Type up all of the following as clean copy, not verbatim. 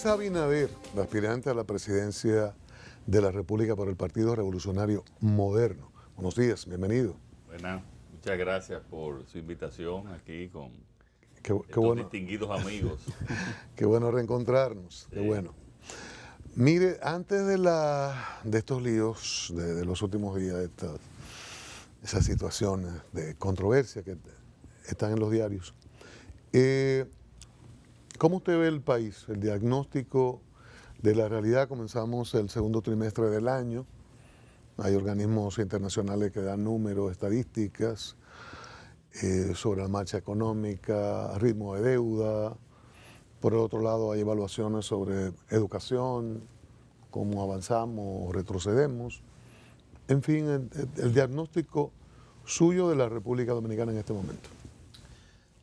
Luis Abinader, aspirante a la presidencia de la República por el Partido Revolucionario Moderno. Buenos días, bienvenido. Buenas, muchas gracias por su invitación aquí con Qué estos bueno, distinguidos amigos. qué bueno reencontrarnos, qué bueno. Mire, antes de estos líos de los últimos días, esas situaciones de controversia que están en los diarios, ¿cómo usted ve el país, el diagnóstico de la realidad? Comenzamos el segundo trimestre del año, hay organismos internacionales que dan números, estadísticas sobre la marcha económica, ritmo de deuda. Por el otro lado hay evaluaciones sobre educación, cómo avanzamos o retrocedemos. En fin, el diagnóstico suyo de la República Dominicana en este momento.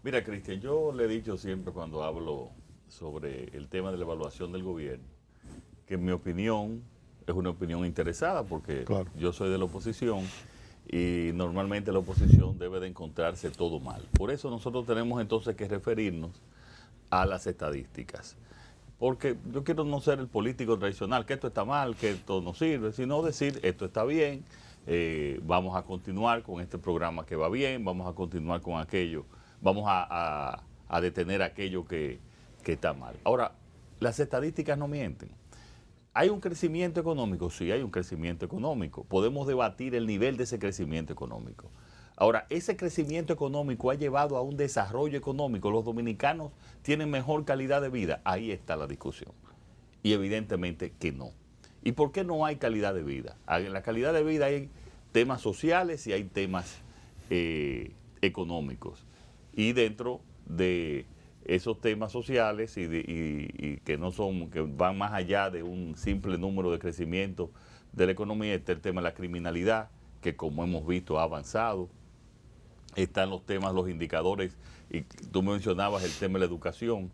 Mira, Cristian, yo le he dicho siempre cuando hablo sobre el tema de la evaluación del gobierno, que en mi opinión es una opinión interesada porque Claro. yo soy de la oposición y normalmente la oposición debe de encontrarse todo mal. Por eso nosotros tenemos entonces que referirnos a las estadísticas. Porque yo quiero no ser el político tradicional, que esto está mal, que esto no sirve, sino decir esto está bien, vamos a continuar con este programa que va bien, vamos a continuar con aquello, vamos a detener aquello que está mal. Ahora, las estadísticas no mienten. ¿Hay un crecimiento económico? Sí, hay un crecimiento económico. Podemos debatir el nivel de ese crecimiento económico. Ahora, ese crecimiento económico ha llevado a un desarrollo económico. Los dominicanos tienen mejor calidad de vida. Ahí está la discusión. Y evidentemente que no. ¿Y por qué no hay calidad de vida? En la calidad de vida hay temas sociales y hay temas económicos. Y dentro de esos temas sociales y que no son, que van más allá de un simple número de crecimiento de la economía, está el tema de la criminalidad, que como hemos visto ha avanzado. Están los temas, los indicadores, y tú mencionabas el tema de la educación.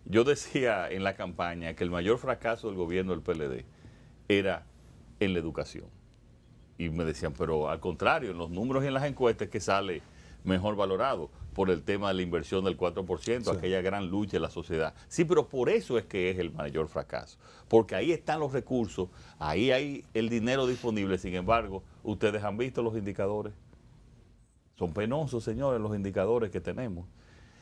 Yo decía en la campaña que el mayor fracaso del gobierno del PLD era en la educación. Y me decían, pero al contrario, en los números y en las encuestas es que sale mejor valorado por el tema de la inversión del 4%, sí, aquella gran lucha de la sociedad. Sí, pero por eso es que es el mayor fracaso, porque ahí están los recursos, ahí hay el dinero disponible. Sin embargo, ustedes han visto los indicadores. Son penosos, señores, los indicadores que tenemos.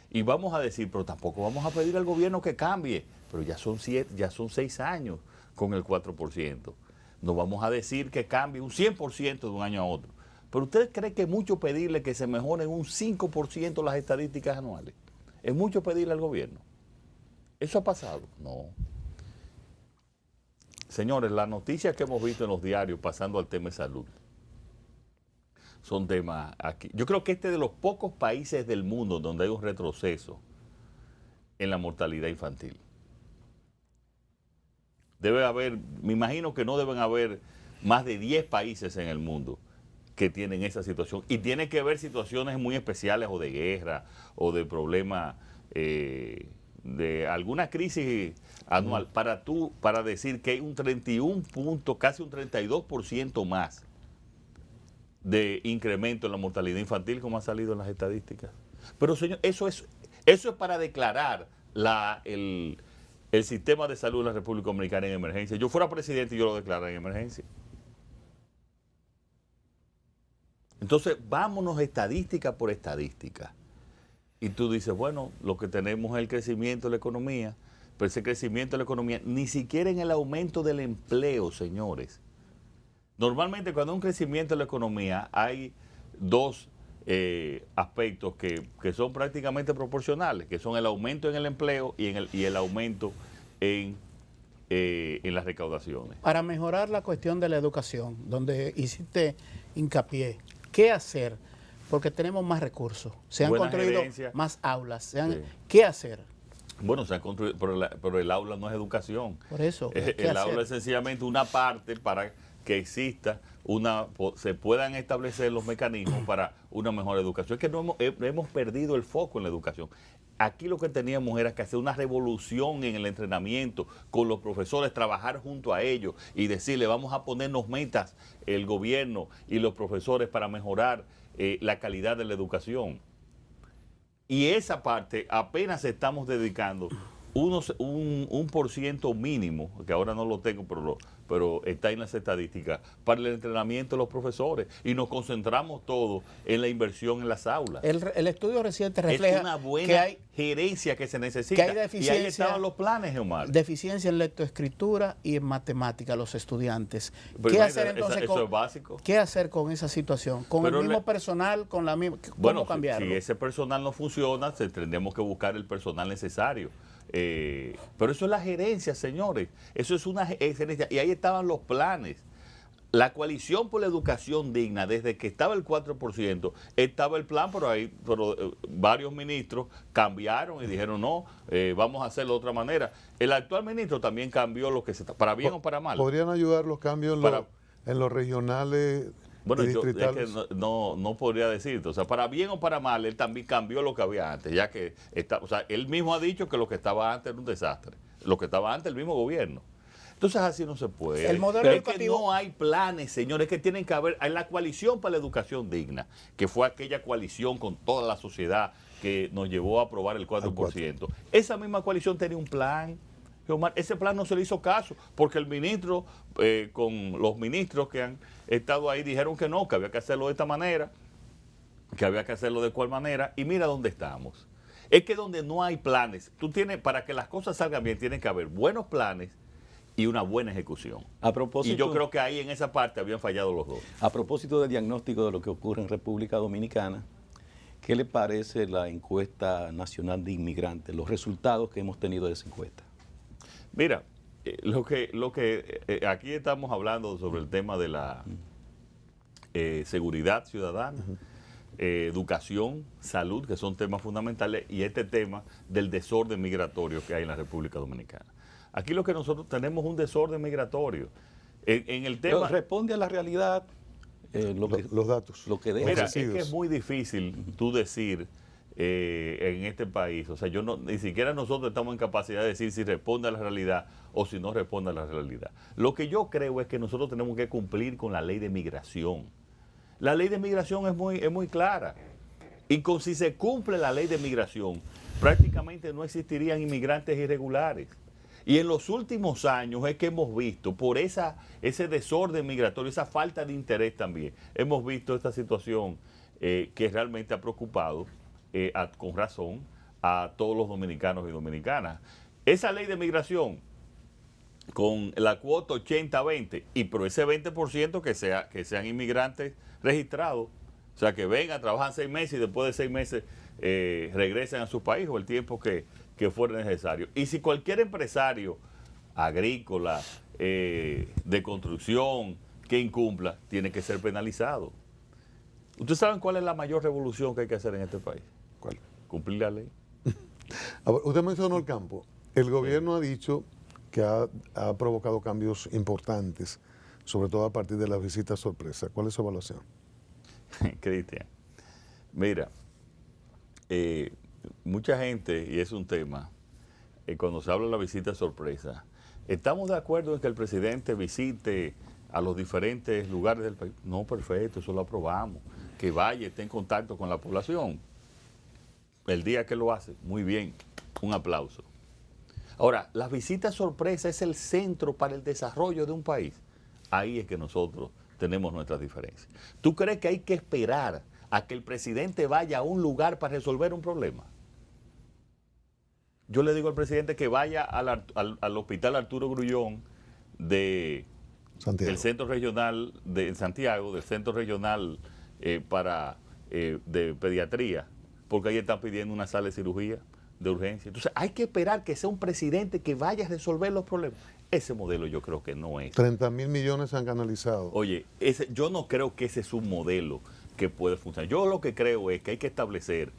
Y vamos a decir, pero tampoco vamos a pedir al gobierno que cambie, pero ya son 6 años con el 4%. No vamos a decir que cambie un 100% de un año a otro. Pero ¿usted cree que es mucho pedirle que se mejoren un 5% las estadísticas anuales? ¿Es mucho pedirle al gobierno? ¿Eso ha pasado? No. Señores, las noticias que hemos visto en los diarios, pasando al tema de salud, son temas aquí. Yo creo que este es de los pocos países del mundo donde hay un retroceso en la mortalidad infantil. Debe haber, me imagino que no deben haber más de 10 países en el mundo que tienen esa situación. Y tiene que ver situaciones muy especiales o de guerra o de problemas, de alguna crisis anual, para decir que hay un 31 punto, casi un 32% más de incremento en la mortalidad infantil, como ha salido en las estadísticas. Pero señor, eso es para declarar el sistema de salud de la República Dominicana en emergencia. Yo fuera presidente y yo lo declarara en emergencia. Entonces, vámonos estadística por estadística. Y tú dices, bueno, lo que tenemos es el crecimiento de la economía, pero ese crecimiento de la economía, ni siquiera en el aumento del empleo, señores. Normalmente cuando hay un crecimiento de la economía hay dos aspectos que son prácticamente proporcionales, que son el aumento en el empleo y el aumento en las recaudaciones. Para mejorar la cuestión de la educación, donde hiciste hincapié, ¿qué hacer? Porque tenemos más recursos, se han construido más aulas, sí. ¿Qué hacer? Bueno, se han construido, pero el aula no es educación. Por eso, el aula es sencillamente una parte para que exista se puedan establecer los mecanismos para una mejor educación. Es que no hemos perdido el foco en la educación. Aquí lo que teníamos era que hacer una revolución en el entrenamiento con los profesores, trabajar junto a ellos y decirle, vamos a ponernos metas el gobierno y los profesores para mejorar la calidad de la educación. Y esa parte apenas estamos dedicando un por ciento mínimo, que ahora no lo tengo, pero está en las estadísticas, para el entrenamiento de los profesores. Y nos concentramos todos en la inversión en las aulas. El estudio reciente refleja es una buena que hay gerencia que se necesita. Que hay deficiencia, y ahí estaban los planes, Omar. Deficiencia en lectoescritura y en matemática los estudiantes. Pero ¿Qué hacer entonces eso es básico. ¿Qué hacer con esa situación? ¿Con el mismo personal? ¿Con la misma? ¿Cómo cambiarlo? Si ese personal no funciona, tendremos que buscar el personal necesario. Pero eso es la gerencia, señores. Eso es una gerencia. Y ahí estaban los planes. La coalición por la educación digna, desde que estaba el 4%, estaba el plan, pero varios ministros cambiaron y dijeron, no, vamos a hacerlo de otra manera. El actual ministro también cambió lo que se está, para bien o para mal. ¿Podrían ayudar los cambios en los regionales? Bueno, yo es que no podría decirte, o sea, para bien o para mal, él también cambió lo que había antes, ya que él mismo ha dicho que lo que estaba antes era un desastre, lo que estaba antes el mismo gobierno. Entonces así no se puede. El modelo educativo... que no hay planes, señores, que tienen que haber. Hay la coalición para la educación digna, que fue aquella coalición con toda la sociedad que nos llevó a aprobar el 4%. Esa misma coalición tenía un plan. Omar, ese plan no se le hizo caso, porque el ministro, con los ministros que han estado ahí, dijeron que no, que había que hacerlo de esta manera, que había que hacerlo de cual manera, y mira dónde estamos. Es que donde no hay planes, para que las cosas salgan bien, tienen que haber buenos planes y una buena ejecución. Y yo creo que ahí en esa parte habían fallado los dos. A propósito del diagnóstico de lo que ocurre en República Dominicana, ¿qué le parece la encuesta nacional de inmigrantes, los resultados que hemos tenido de esa encuesta? Mira, aquí estamos hablando sobre el tema de la seguridad ciudadana, educación, salud, que son temas fundamentales, y este tema del desorden migratorio que hay en la República Dominicana. Aquí lo que nosotros tenemos un desorden migratorio. En el tema... Pero responde a la realidad los datos. Lo que deja. Mira, es que es muy difícil tú decir en este país, o sea, ni siquiera nosotros estamos en capacidad de decir si responde a la realidad o si no responde a la realidad. Lo que yo creo es que nosotros tenemos que cumplir con la ley de migración. La ley de migración es muy clara. Y si se cumple la ley de migración, prácticamente no existirían inmigrantes irregulares. Y en los últimos años es que hemos visto, por ese desorden migratorio, esa falta de interés también, hemos visto esta situación que realmente ha preocupado, con razón, a todos los dominicanos y dominicanas. Esa ley de migración, con la cuota 80-20, pero ese 20% que sean inmigrantes registrados, o sea, que vengan, trabajan 6 meses y después de 6 meses regresen a su país o el tiempo que fuera necesario. Y si cualquier empresario agrícola, de construcción, que incumpla, tiene que ser penalizado. ¿Ustedes saben cuál es la mayor revolución que hay que hacer en este país? ¿Cuál? Cumplir la ley. Usted mencionó el campo. El gobierno ha dicho que ha provocado cambios importantes, sobre todo a partir de las visitas sorpresa. ¿Cuál es su evaluación? Cristian, mira, mucha gente, y es un tema, cuando se habla de la visita sorpresa, ¿estamos de acuerdo en que el presidente visite a los diferentes lugares del país? No, perfecto, eso lo aprobamos. Que vaya, esté en contacto con la población. El día que lo hace, muy bien, un aplauso. Ahora, la visita sorpresa es el centro para el desarrollo de un país. Ahí es que nosotros tenemos nuestras diferencias. ¿Tú crees que hay que esperar a que el presidente vaya a un lugar para resolver un problema? Yo le digo al presidente que vaya al hospital Arturo Grullón del Centro Regional de Santiago, del Centro Regional de Pediatría, porque ahí están pidiendo una sala de cirugía de urgencia. Entonces hay que esperar que sea un presidente que vaya a resolver los problemas. Ese modelo yo creo que no es. 30.000 millones se han canalizado. Oye, yo no creo que ese es un modelo que puede funcionar. Yo lo que creo es que hay que establecer,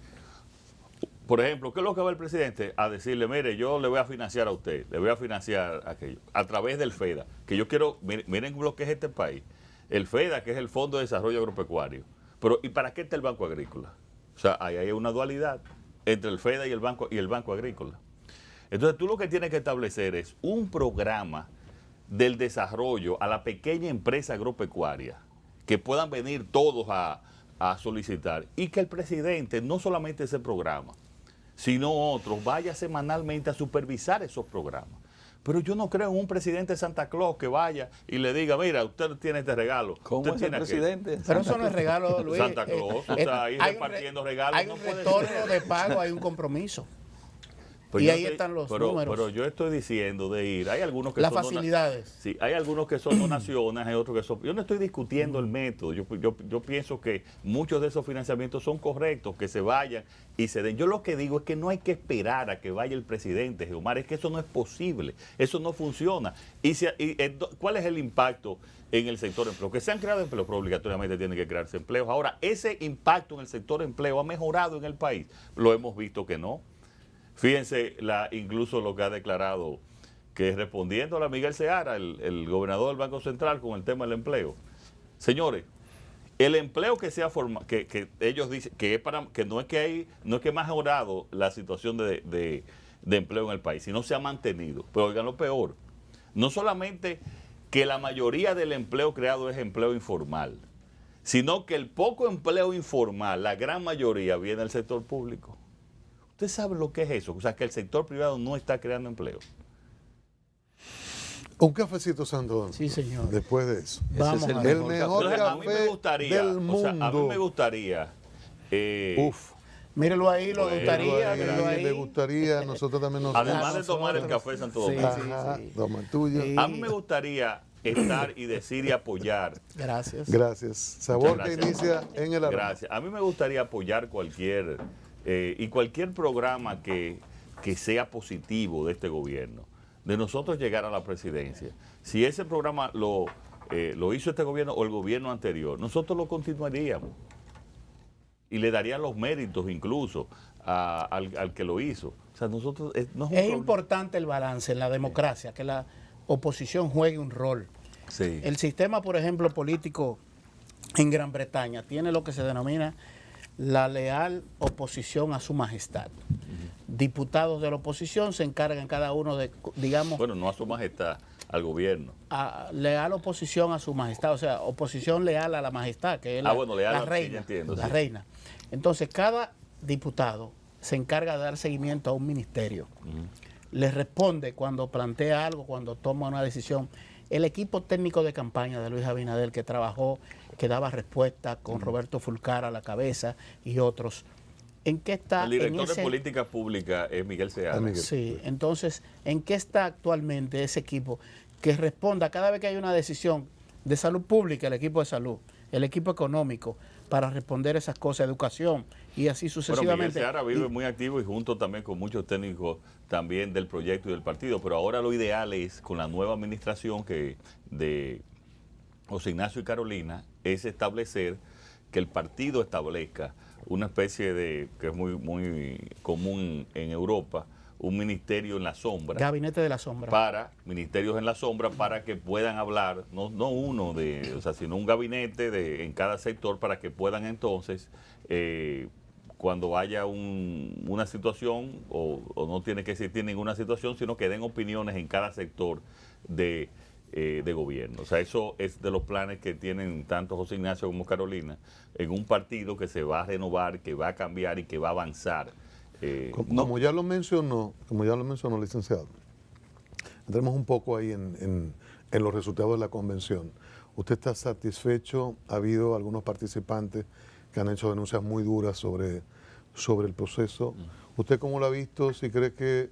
por ejemplo, ¿qué es lo que va el presidente? A decirle, mire, yo le voy a financiar a usted, le voy a financiar aquello, a través del FEDA, que yo quiero, miren lo que es este país, el FEDA, que es el Fondo de Desarrollo Agropecuario. Pero, ¿y para qué está el Banco Agrícola? O sea, ahí hay una dualidad entre el FEDA y el Banco Agrícola. Entonces, tú lo que tienes que establecer es un programa del desarrollo a la pequeña empresa agropecuaria, que puedan venir todos a solicitar, y que el presidente, no solamente ese programa, sino otros, vaya semanalmente a supervisar esos programas. Pero yo no creo en un presidente de Santa Claus que vaya y le diga, mira, usted tiene este regalo. ¿Cómo es el presidente? Pero eso no es regalo, Luis. Santa Claus, o sea, ahí repartiendo regalos. Hay un retorno de pago, hay un compromiso. Y ahí están los números. Pero yo estoy diciendo de ir. Hay algunos que las son facilidades. Sí, hay algunos que son donaciones, hay otros que son. Yo no estoy discutiendo el método. Yo pienso que muchos de esos financiamientos son correctos, que se vayan y se den. Yo lo que digo es que no hay que esperar a que vaya el presidente, Geomar, es que eso no es posible, eso no funciona. ¿Cuál es el impacto en el sector empleo? Que se han creado empleos, pero obligatoriamente tienen que crearse empleos. Ahora, ese impacto en el sector empleo ha mejorado en el país. Lo hemos visto que no. Fíjense incluso lo que ha declarado, que respondiendo a la Miguel Seara, el gobernador del Banco Central, con el tema del empleo. Señores, el empleo que sea que ellos dicen que es que no es que ha mejorado la situación de empleo en el país, sino se ha mantenido. Pero oigan lo peor, no solamente que la mayoría del empleo creado es empleo informal, sino que el poco empleo informal, la gran mayoría, viene del sector público. ¿Usted sabe lo que es eso? O sea, que el sector privado no está creando empleo. Un cafecito, Santo. Sí, señor. Después de eso. Vamos el mejor café a mí me gustaría, del mundo. O sea, a mí me gustaría. Mírelo ahí, lo gustaría. Le gustaría, nosotros también nos. Además de tomar el café Santo Domingo. Sí. Toma el tuyo. Sí. A mí me gustaría estar y decir y apoyar. Gracias. Gracias. Sabor Gracias. que inicia en el arroz. Gracias. A mí me gustaría apoyar cualquier programa que sea positivo de este gobierno, de nosotros llegar a la presidencia. Si ese programa lo hizo este gobierno o el gobierno anterior, nosotros lo continuaríamos y le darían los méritos incluso al que lo hizo. O sea, nosotros es importante el balance en la democracia, que la oposición juegue un rol. Sí. El sistema, por ejemplo, político en Gran Bretaña tiene lo que se denomina la leal oposición a su majestad. Diputados de la oposición se encargan cada uno de, digamos... Bueno, no a su majestad, al gobierno. Leal oposición a su majestad, o sea, oposición leal a la majestad, que es la reina. Sí, entiendo, la reina. Entonces, cada diputado se encarga de dar seguimiento a un ministerio. Le responde cuando plantea algo, cuando toma una decisión. El equipo técnico de campaña de Luis Abinader, que trabajó, que daba respuesta con Roberto Fulcar a la cabeza y otros. ¿En qué está? El director de política pública es Miguel Seara. Sí, entonces, ¿en qué está actualmente ese equipo que responda cada vez que hay una decisión de salud pública, el equipo de salud, el equipo económico, para responder esas cosas, educación y así sucesivamente? Bueno, Miguel Seara vive muy activo y junto también con muchos técnicos también del proyecto y del partido, pero ahora lo ideal es, con la nueva administración de José Ignacio y Carolina, es establecer que el partido establezca una especie de, que es muy común en Europa, un ministerio en la sombra. Gabinete de la sombra. Ministerios en la sombra para que puedan hablar, no uno sino un gabinete en cada sector para que puedan entonces, cuando haya una situación, o no tiene que existir ninguna situación, sino que den opiniones en cada sector de gobierno. O sea, eso es de los planes que tienen tanto José Ignacio como Carolina en un partido que se va a renovar, que va a cambiar y que va a avanzar. Como ya lo mencionó, licenciado, entremos un poco ahí en los resultados de la convención. ¿Usted está satisfecho? Ha habido algunos participantes que han hecho denuncias muy duras sobre el proceso. ¿Usted cómo lo ha visto? Si cree que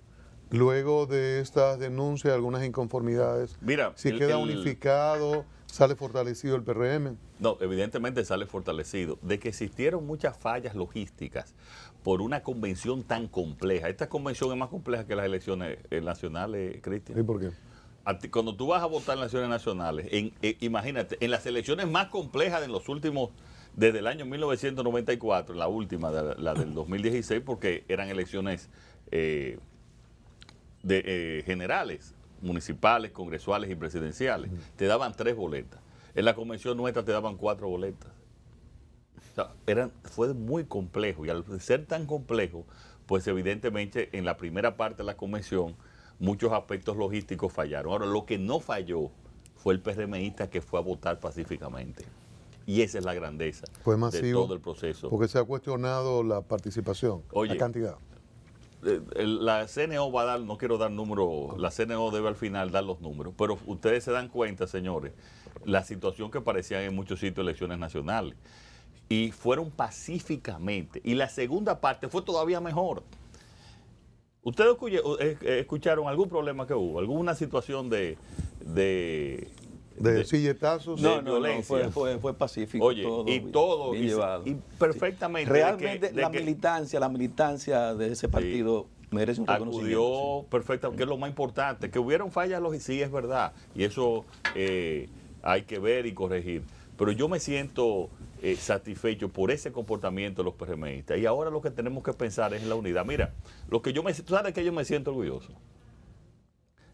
luego de estas denuncias, algunas inconformidades, si queda unificado, sale fortalecido el PRM. No, evidentemente sale fortalecido. De que existieron muchas fallas logísticas por una convención tan compleja. Esta convención es más compleja que las elecciones nacionales, Cristian. ¿Y por qué? Cuando tú vas a votar en las elecciones nacionales, imagínate, en las elecciones más complejas de los últimos, desde el año 1994, la última, la del 2016, porque eran elecciones generales, municipales, congresuales y presidenciales, te daban 3 boletas. En la convención nuestra te daban 4 boletas. O sea, fue muy complejo, y al ser tan complejo, pues evidentemente en la primera parte de la convención muchos aspectos logísticos fallaron. Ahora, lo que no falló fue el PRMista que fue a votar pacíficamente. Y esa es la grandeza fue masivo, de todo el proceso. Porque se ha cuestionado la participación, la cantidad. la CNO va a dar, no quiero dar números, la CNO debe al final dar los números, pero ustedes se dan cuenta, señores, la situación que parecían en muchos sitios elecciones nacionales. Y fueron pacíficamente. Y la segunda parte fue todavía mejor. ¿Ustedes escucharon algún problema que hubo? ¿Alguna situación de silletazos? No, violencia? Fue pacífico. Oye, todo bien llevado. y perfectamente. Sí. Realmente la militancia de ese partido merece un reconocimiento. Acudió perfectamente, que es lo más importante. Que hubieron fallas, sí es verdad. Y eso hay que ver y corregir. Pero yo me siento satisfecho por ese comportamiento de los PRMistas. Y ahora lo que tenemos que pensar es en la unidad. Mira, ¿tú sabes que yo me siento orgulloso?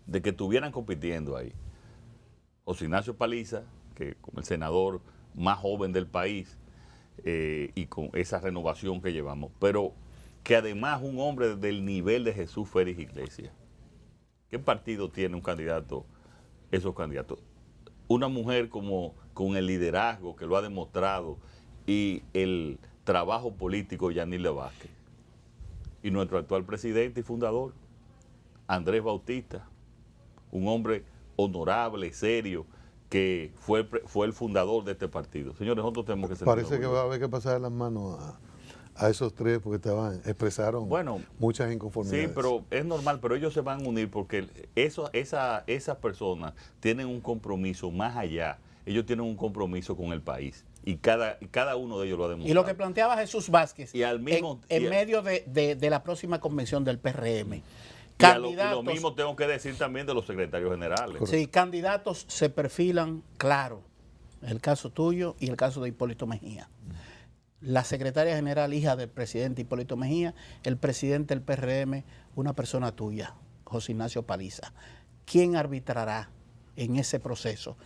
De que estuvieran compitiendo ahí. José Ignacio Paliza, que como el senador más joven del país, y con esa renovación que llevamos, pero que además un hombre del nivel de Jesús Félix Iglesias. ¿Qué partido tiene un candidato, esos candidatos? Una mujer con el liderazgo que lo ha demostrado y el trabajo político Yanila Vázquez. Y nuestro actual presidente y fundador, Andrés Bautista, un hombre honorable, serio, que fue el fundador de este partido. Señores, nosotros tenemos que sentir Parece que va a haber que pasar las manos a esos tres porque expresaron muchas inconformidades. Sí, pero es normal, pero ellos se van a unir porque esas personas tienen un compromiso más allá. Ellos tienen un compromiso con el país y cada uno de ellos lo ha demostrado. Y lo que planteaba Jesús Vázquez y al mismo, en medio de la próxima convención del PRM. Y lo mismo tengo que decir también de los secretarios generales. Sí, candidatos se perfilan, claro, el caso tuyo y el caso de Hipólito Mejía. La secretaria general, hija del presidente Hipólito Mejía, el presidente del PRM, una persona tuya, José Ignacio Paliza. ¿Quién arbitrará en ese proceso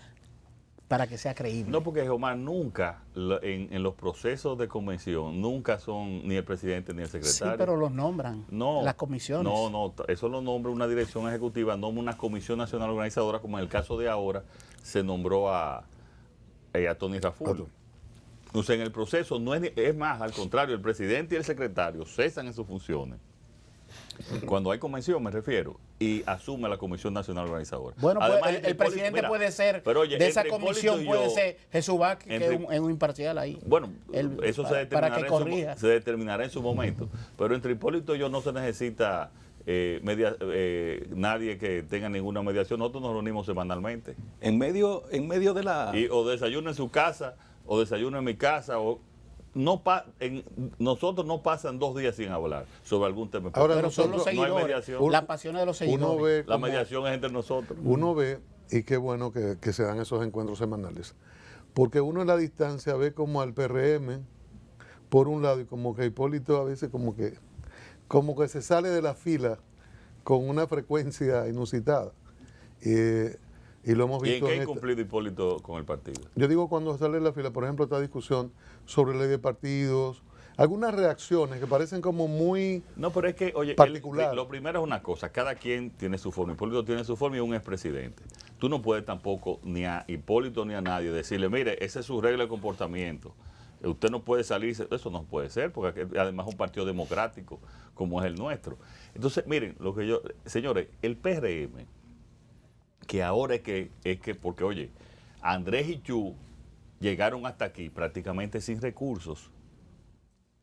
para que sea creíble? No, porque Omar, nunca en los procesos de convención, nunca son ni el presidente ni el secretario. Sí, pero los nombran las comisiones. No, eso lo nombra una dirección ejecutiva, nombra una comisión nacional organizadora, como en el caso de ahora se nombró a Tony Raful. O sea, en el proceso no es más, al contrario, el presidente y el secretario cesan en sus funciones. Cuando hay convención, me refiero, y asume la Comisión Nacional Organizadora. Bueno, además, el presidente puede ser, pero oye, de esa comisión puede ser Jesús Vázquez, que es un imparcial ahí. Bueno, eso se determinará en su momento. Pero entre Hipólito y yo no se necesita nadie que tenga ninguna mediación. Nosotros nos reunimos semanalmente. En medio de la... O desayuno en su casa, o desayuno en mi casa, o... nosotros no pasan 2 días sin hablar sobre algún tema. Ahora, pero son los seguidores, no hay mediación. la pasión de los seguidores. La mediación es entre nosotros. Uno ve, y qué bueno que se dan esos encuentros semanales, porque uno en la distancia ve como al PRM, por un lado, y como que Hipólito a veces como que se sale de la fila con una frecuencia inusitada. Y lo hemos visto. ¿Y en qué ha incumplido Hipólito con el partido? Yo digo cuando sale de la fila, por ejemplo, esta discusión sobre ley de partidos, algunas reacciones que parecen como muy pero es que, oye, particular. Lo primero es una cosa, cada quien tiene su forma. Hipólito tiene su forma y un expresidente. Tú no puedes tampoco ni a Hipólito ni a nadie decirle, mire, esa es su regla de comportamiento. Usted no puede salirse, eso no puede ser, porque además es un partido democrático como es el nuestro. Entonces, miren, señores, el PRM, que ahora es que porque oye, Andrés y Chu llegaron hasta aquí prácticamente sin recursos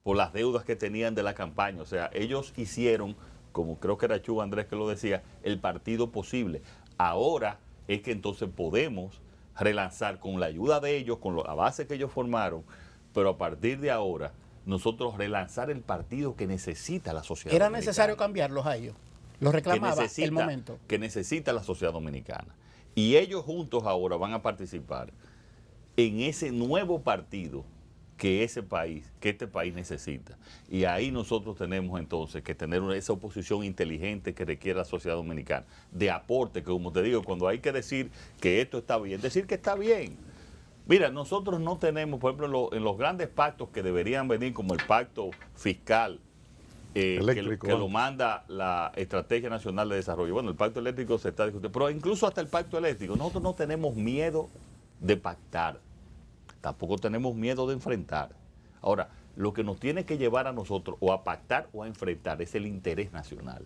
por las deudas que tenían de la campaña. O sea, ellos hicieron, como creo que era Chu Andrés que lo decía, el partido posible. Ahora es que entonces podemos relanzar con la ayuda de ellos, con la base que ellos formaron, pero a partir de ahora nosotros relanzar el partido que necesita la sociedad ¿Era dominicana. necesario cambiarlos a ellos? ¿Lo reclamaba el momento? Que necesita la sociedad dominicana. Y ellos juntos ahora van a participar en ese nuevo partido que este país necesita. Y ahí nosotros tenemos entonces que tener esa oposición inteligente que requiere la sociedad dominicana, de aporte, que como te digo, cuando hay que decir que esto está bien, decir que está bien. Mira, nosotros no tenemos, por ejemplo, en los grandes pactos que deberían venir, como el pacto fiscal, que lo manda la Estrategia Nacional de Desarrollo. Bueno, el pacto eléctrico se está discutiendo, pero incluso hasta el pacto eléctrico, nosotros no tenemos miedo de pactar, tampoco tenemos miedo de enfrentar. Ahora, lo que nos tiene que llevar a nosotros o a pactar o a enfrentar es el interés nacional.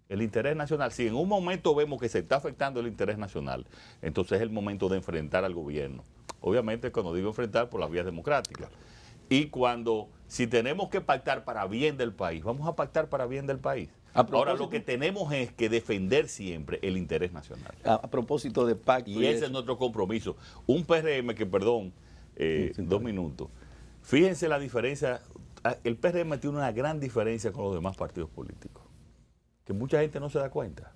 El interés nacional, si en un momento vemos que se está afectando el interés nacional, entonces es el momento de enfrentar al gobierno. Obviamente, cuando digo enfrentar, por las vías democráticas. Y si tenemos que pactar para bien del país, vamos a pactar para bien del país. Ahora, lo que tenemos es que defender siempre el interés nacional. A propósito de pacto. Y ese es nuestro compromiso. Un PRM que, perdón, 2 minutos. Fíjense la diferencia. El PRM tiene una gran diferencia con los demás partidos políticos, que mucha gente no se da cuenta.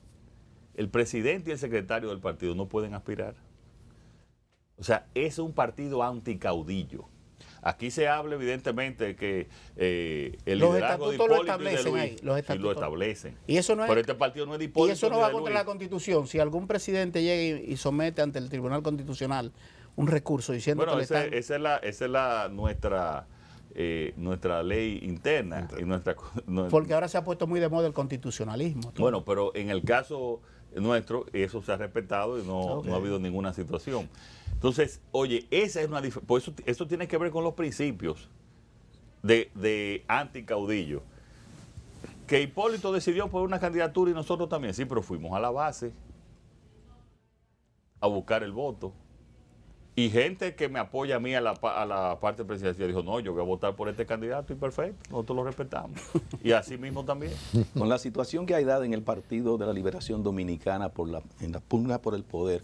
El presidente y el secretario del partido no pueden aspirar. O sea, es un partido anticaudillo. Aquí se habla evidentemente que el los liderazgo de estatutos lo Hipólito y de establecen Luis, ahí, los sí, estatutos. lo establecen. Y eso no es, pero este partido no es de Hipólito. y eso no va de contra Luis. la Constitución. Si algún presidente llega y somete ante el Tribunal Constitucional un recurso diciendo Bueno, que le están... esa es nuestra ley interna. Y Porque ahora se ha puesto muy de moda el constitucionalismo. todo. Bueno, pero en el caso nuestro, eso se ha respetado y no ha habido ninguna situación. Entonces, oye, esa es una diferencia. Por eso tiene que ver con los principios de anticaudillo. Que Hipólito decidió por una candidatura y nosotros también. Sí, pero fuimos a la base a buscar el voto. Y gente que me apoya a mí a la parte presidencial dijo, no, yo voy a votar por este candidato y perfecto, nosotros lo respetamos. Y así mismo también. Con la situación que hay dada en el Partido de la Liberación Dominicana en la pugna por el poder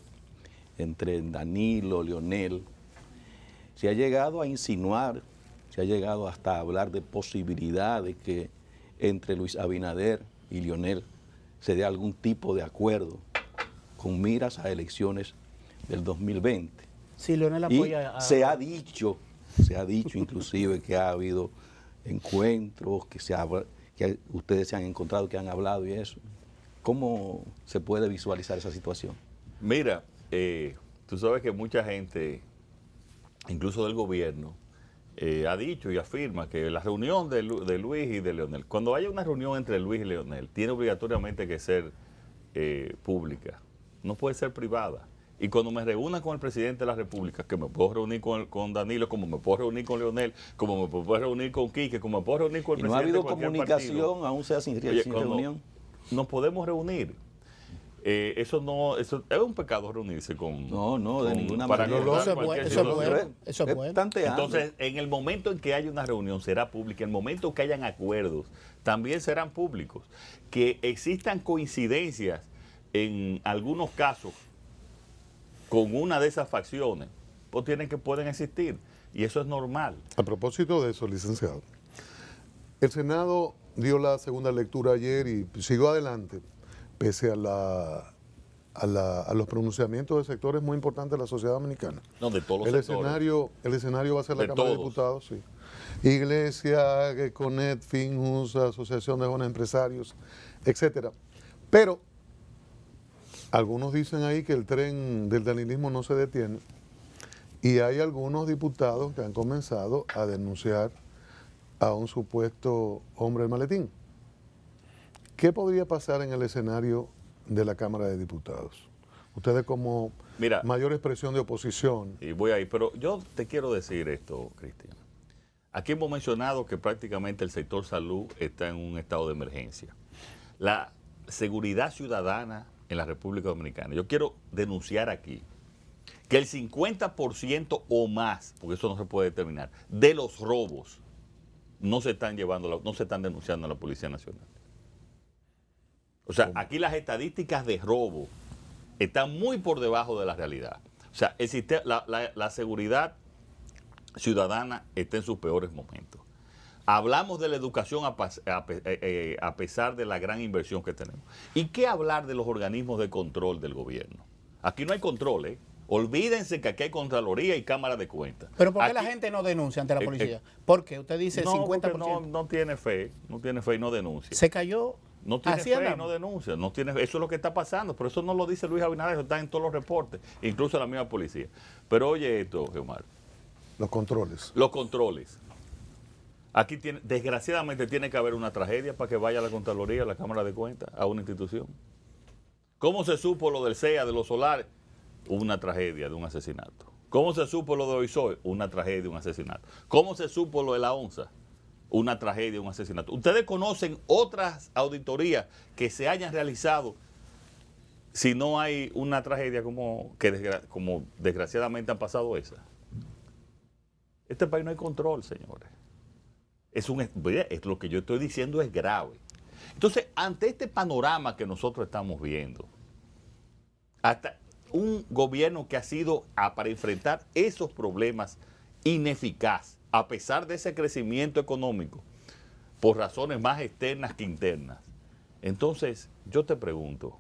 entre Danilo, Leonel, se ha llegado a insinuar, se ha llegado hasta a hablar de posibilidad de que entre Luis Abinader y Leonel se dé algún tipo de acuerdo con miras a elecciones del 2020. Sí, Leonel apoya Se ha dicho inclusive que ha habido encuentros, que ustedes se han encontrado, que han hablado y eso. ¿Cómo se puede visualizar esa situación? Mira, tú sabes que mucha gente, incluso del gobierno, ha dicho y afirma que la reunión de Luis y de Leonel, cuando haya una reunión entre Luis y Leonel, tiene obligatoriamente que ser pública, no puede ser privada. Y cuando me reúna con el presidente de la República, que me puedo reunir con Danilo, como me puedo reunir con Leonel, como me puedo reunir con Quique, como me puedo reunir con el presidente. ¿No ha habido de cualquier comunicación, partido, aún sea sin reunión? Nos podemos reunir. Eso es un pecado reunirse con... No, de ninguna para manera. acordar Eso cualquier es situación. bueno. Eso es bueno. Entonces, en el momento en que haya una reunión será pública, en el momento que hayan acuerdos también serán públicos. Que existan coincidencias en algunos casos con una de esas facciones, pues pueden existir, y eso es normal. A propósito de eso, licenciado, el Senado dio la segunda lectura ayer y siguió adelante, pese a los pronunciamientos de sectores muy importantes de la sociedad dominicana. No, de todos los El escenario va a ser la De Cámara de todos. Diputados, sí. Iglesia, CONET, Finjus, Asociación de Jóvenes Empresarios, etcétera. Pero algunos dicen ahí que el tren del danilismo no se detiene y hay algunos diputados que han comenzado a denunciar a un supuesto hombre del maletín. ¿Qué podría pasar en el escenario de la Cámara de Diputados? Ustedes como mayor expresión de oposición. Y voy ahí, pero yo te quiero decir esto, Cristian. Aquí hemos mencionado que prácticamente el sector salud está en un estado de emergencia. La seguridad ciudadana en la República Dominicana. Yo quiero denunciar aquí que el 50% o más, porque eso no se puede determinar, de los robos no se están denunciando a la Policía Nacional. O sea, aquí las estadísticas de robo están muy por debajo de la realidad. O sea, la seguridad ciudadana está en sus peores momentos. Hablamos de la educación a pesar de la gran inversión que tenemos. ¿Y qué hablar de los organismos de control del gobierno? Aquí no hay control, ¿eh? Olvídense que aquí hay Contraloría y Cámara de Cuentas. ¿Pero por qué la Aquí, gente no denuncia ante la policía? ¿Por qué? Usted dice 50%. No tiene fe y no denuncia. Se cayó. No tiene Así fe y andamos. no denuncia. Eso es lo que está pasando. Pero eso no lo dice Luis Abinader, eso está en todos los reportes, incluso la misma policía. Pero oye esto, Geomar. Los controles. Los controles. Aquí desgraciadamente tiene que haber una tragedia para que vaya a la Contraloría, a la Cámara de Cuentas, a una institución. ¿Cómo se supo lo del CEA, de los solares? Hubo una tragedia de un asesinato. ¿Cómo se supo lo de Oisoy? Una tragedia, un asesinato. ¿Cómo se supo lo de la ONSA? Una tragedia, un asesinato. ¿Ustedes conocen otras auditorías que se hayan realizado si no hay una tragedia como desgraciadamente han pasado esas? Este país no hay control, señores. Es lo que yo estoy diciendo es grave. Entonces, ante este panorama que nosotros estamos viendo, hasta un gobierno que ha sido, para enfrentar esos problemas, ineficaz, a pesar de ese crecimiento económico, por razones más externas que internas. Entonces, yo te pregunto,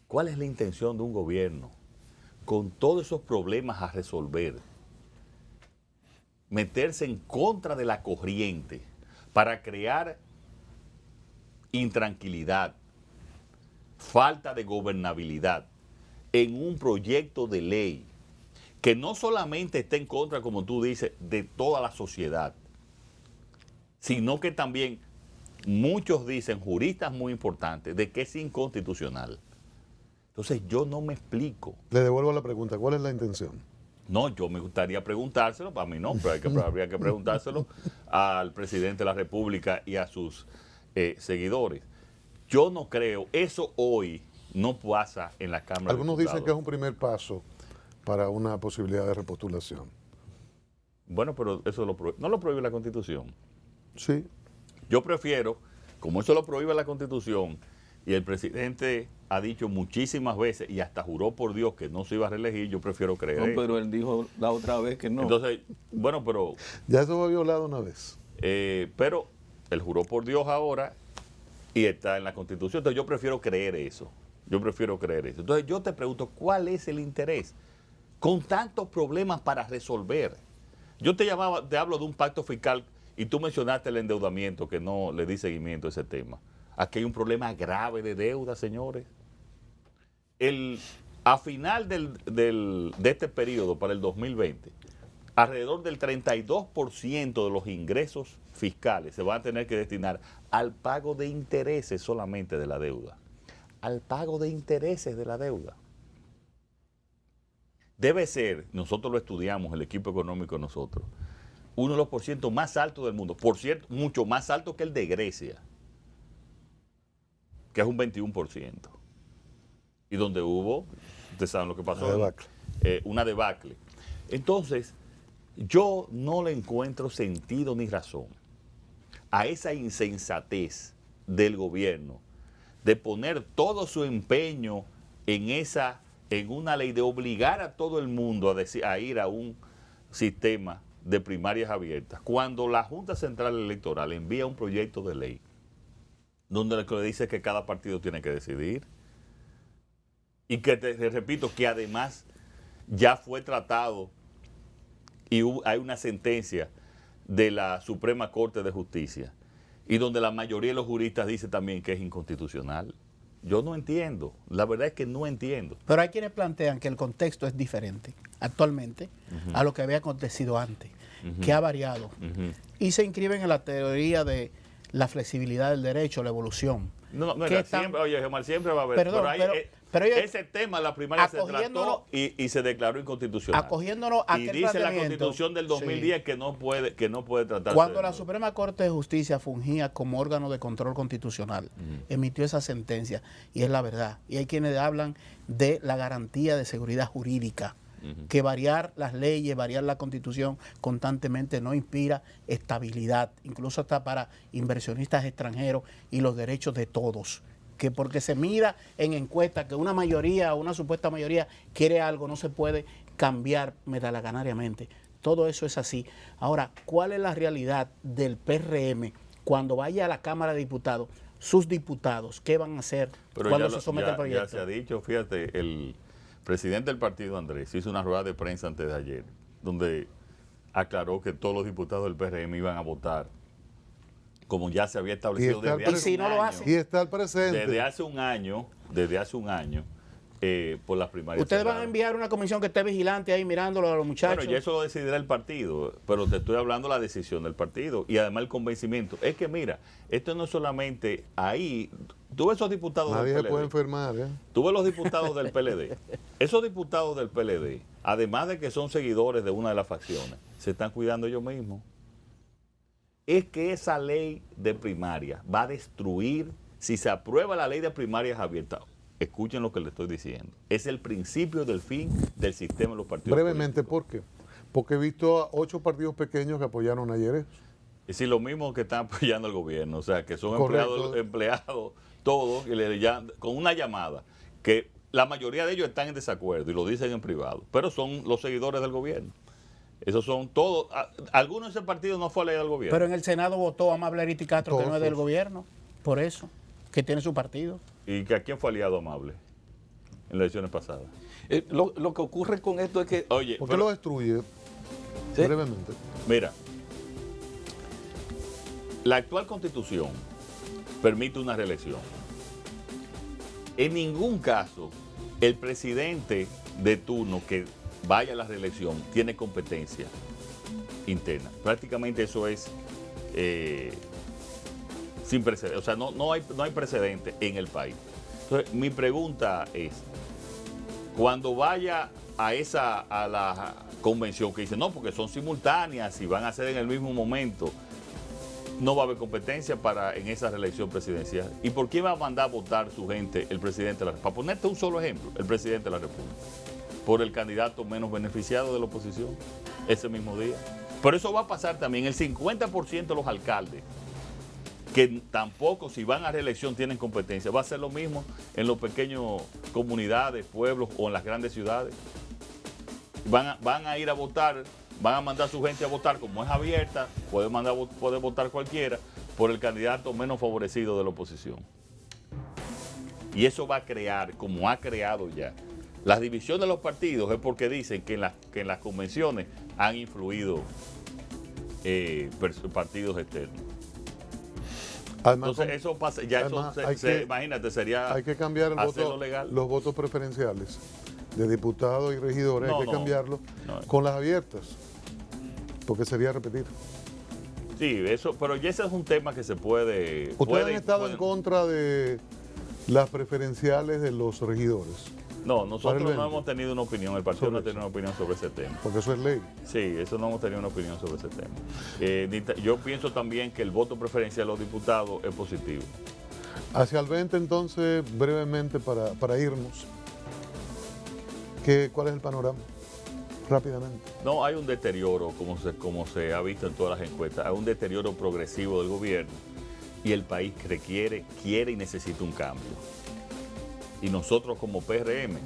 ¿cuál es la intención de un gobierno con todos esos problemas a resolver? Meterse en contra de la corriente para crear intranquilidad, falta de gobernabilidad en un proyecto de ley que no solamente está en contra, como tú dices, de toda la sociedad, sino que también muchos dicen, juristas muy importantes, de que es inconstitucional. Entonces yo no me explico. Le devuelvo la pregunta, ¿cuál es la intención? No, yo me gustaría preguntárselo, para mí no, pero habría que preguntárselo al presidente de la República y a sus seguidores. Yo no creo, eso hoy no pasa en la Cámara de Diputados. Algunos dicen que es un primer paso para una posibilidad de repostulación. Bueno, pero eso no lo prohíbe la Constitución. Sí. Yo prefiero, como eso lo prohíbe la Constitución, y el presidente ha dicho muchísimas veces, y hasta juró por Dios que no se iba a reelegir, yo prefiero creer. No, pero él dijo la otra vez que no. Entonces, bueno, pero... Ya eso fue violado una vez. Pero él juró por Dios ahora y está en la Constitución. Entonces yo prefiero creer eso. Entonces yo te pregunto, ¿cuál es el interés? Con tantos problemas para resolver. Yo te hablo de un pacto fiscal y tú mencionaste el endeudamiento, que no le di seguimiento a ese tema. Aquí hay un problema grave de deuda, señores. A final de este periodo, para el 2020, alrededor del 32% de los ingresos fiscales se van a tener que destinar al pago de intereses solamente de la deuda. Al pago de intereses de la deuda. Debe ser, nosotros lo estudiamos, el equipo económico nosotros, uno de los porcientos más altos del mundo. Por cierto, mucho más alto que el de Grecia, que es un 21%. Y donde hubo, ustedes saben lo que pasó, una debacle. Entonces, yo no le encuentro sentido ni razón a esa insensatez del gobierno de poner todo su empeño en una ley de obligar a todo el mundo a ir a un sistema de primarias abiertas, cuando la Junta Central Electoral envía un proyecto de ley donde le dice que cada partido tiene que decidir y que, te repito, que además ya fue tratado y hay una sentencia de la Suprema Corte de Justicia y donde la mayoría de los juristas dice también que es inconstitucional. Yo no entiendo, la verdad es que no entiendo. Pero hay quienes plantean que el contexto es diferente actualmente a lo que había acontecido antes, que ha variado. Y se inscriben en la teoría de la flexibilidad del derecho, la evolución. Oye, Gemar, siempre va a haber. Perdón, pero ese tema, la primaria se trató y se declaró inconstitucional. Acogiéndonos a y dice la Constitución del 2010 que no puede tratarse. Cuando la Suprema Corte de Justicia fungía como órgano de control constitucional, emitió esa sentencia, y es la verdad. Y hay quienes hablan de la garantía de seguridad jurídica, que variar las leyes, variar la Constitución constantemente no inspira estabilidad, incluso hasta para inversionistas extranjeros y los derechos de todos. Que porque se mira en encuestas que una mayoría o una supuesta mayoría quiere algo, no se puede cambiar metalaganariamente. Todo eso es así. Ahora, ¿cuál es la realidad del PRM cuando vaya a la Cámara de Diputados? Sus diputados, ¿qué van a hacer cuando se somete el proyecto? Ya se ha dicho, fíjate, el presidente del partido, Andrés, hizo una rueda de prensa antes de ayer, donde aclaró que todos los diputados del PRM iban a votar como ya se había establecido desde hace un año por las primarias. Ustedes van a cerradas. enviar una comisión que esté vigilante ahí mirándolo a los muchachos. Bueno, ya eso lo decidirá el partido, pero te estoy hablando de la decisión del partido y además el convencimiento. Es que mira, esto no es solamente ahí. Tú ves esos diputados Nadie del se puede PLD. enfermar, ¿eh? Tú ves los diputados del PLD. Esos diputados del PLD, además de que son seguidores de una de las facciones, se están cuidando ellos mismos. Es que esa ley de primaria va a destruir, si se aprueba la ley de primarias abiertas, escuchen lo que le estoy diciendo, es el principio del fin del sistema de los partidos Brevemente, políticos. ¿por qué? Porque he visto a 8 partidos pequeños que apoyaron ayer eso. Es decir, lo mismo que están apoyando al gobierno, o sea, que son Correcto. empleados todos, y con una llamada, que la mayoría de ellos están en desacuerdo y lo dicen en privado, pero son los seguidores del gobierno. Esos son todos, algunos de ese partido no fue a la ley del gobierno. Pero en el Senado votó Amable Ariti Castro, que no es del Todos. gobierno, por eso, que tiene su partido. ¿Y que a quién fue aliado Amable en las elecciones pasadas? Lo que ocurre con esto es que... Oye, ¿Por qué pero, lo destruye? ¿Sí? Brevemente. mira, la actual constitución permite una reelección. En ningún caso el presidente de turno que vaya a la reelección tiene competencia interna. Prácticamente eso es sin precedente. O sea, no hay precedente en el país. Entonces, mi pregunta es, cuando vaya a la convención que dice, no, porque son simultáneas y van a ser en el mismo momento, no va a haber competencia en esa reelección presidencial. ¿Y por qué va a mandar a votar su gente el presidente de la República? Para ponerte un solo ejemplo, el presidente de la República. Por el candidato menos beneficiado de la oposición, ese mismo día. Pero eso va a pasar también. El 50% de los alcaldes, que tampoco si van a reelección tienen competencia, va a ser lo mismo en los pequeños comunidades, pueblos o en las grandes ciudades. Van a ir a votar, van a mandar a su gente a votar, como es abierta, puede votar cualquiera, por el candidato menos favorecido de la oposición. Y eso va a crear, como ha creado ya, las divisiones de los partidos, es porque dicen que en las convenciones han influido partidos externos. Además, Entonces eso pasa, ya además, eso, imagínate, sería hay que cambiar el hacerlo voto, legal. los votos preferenciales de diputados y regidores, hay que cambiarlos con las abiertas, porque sería repetir. Sí, eso, pero ya ese es un tema que se puede... ¿Ustedes han estado en contra de las preferenciales de los regidores? No, nosotros Para el no 20. hemos tenido una opinión, el partido Sobre no ha tenido una opinión sobre ese tema. Porque eso es ley. Sí, eso no hemos tenido una opinión sobre ese tema. Yo pienso también que el voto preferencial de los diputados es positivo. Hacia el 20 entonces, brevemente para irnos, ¿cuál es el panorama? Rápidamente. No, hay un deterioro, como se ha visto en todas las encuestas, hay un deterioro progresivo del gobierno y el país quiere y necesita un cambio. Y nosotros como PRM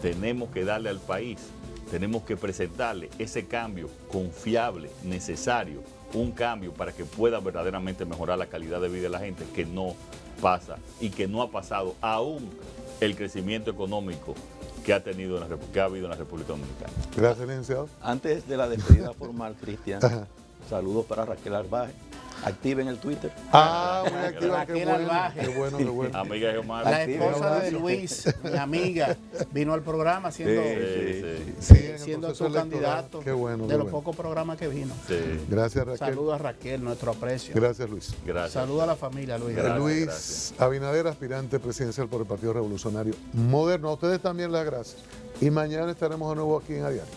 tenemos que darle al país, tenemos que presentarle ese cambio confiable, necesario, un cambio para que pueda verdaderamente mejorar la calidad de vida de la gente, que no pasa y que no ha pasado aún el crecimiento económico que ha habido en la República Dominicana. Gracias, licenciado. Antes de la despedida formal, Cristian, Ajá. saludos para Raquel Arbaje. Activen el Twitter. Ah, muy activa, qué Raquel bueno, Albaje. qué bueno, qué bueno. Amiga de Omar. La Activa. esposa de Luis, mi amiga, vino al programa siendo, Sí. Sí, en el siendo proceso su electoral. candidato Qué bueno, de qué los bueno. pocos programas que vino. Sí. Gracias, Raquel. Saludos a Raquel, nuestro aprecio. Gracias, Luis. Gracias. Saludos a la familia, Luis. Gracias. Luis Abinader, aspirante presidencial por el Partido Revolucionario Moderno. A ustedes también las gracias. Y mañana estaremos de nuevo aquí en A Diario.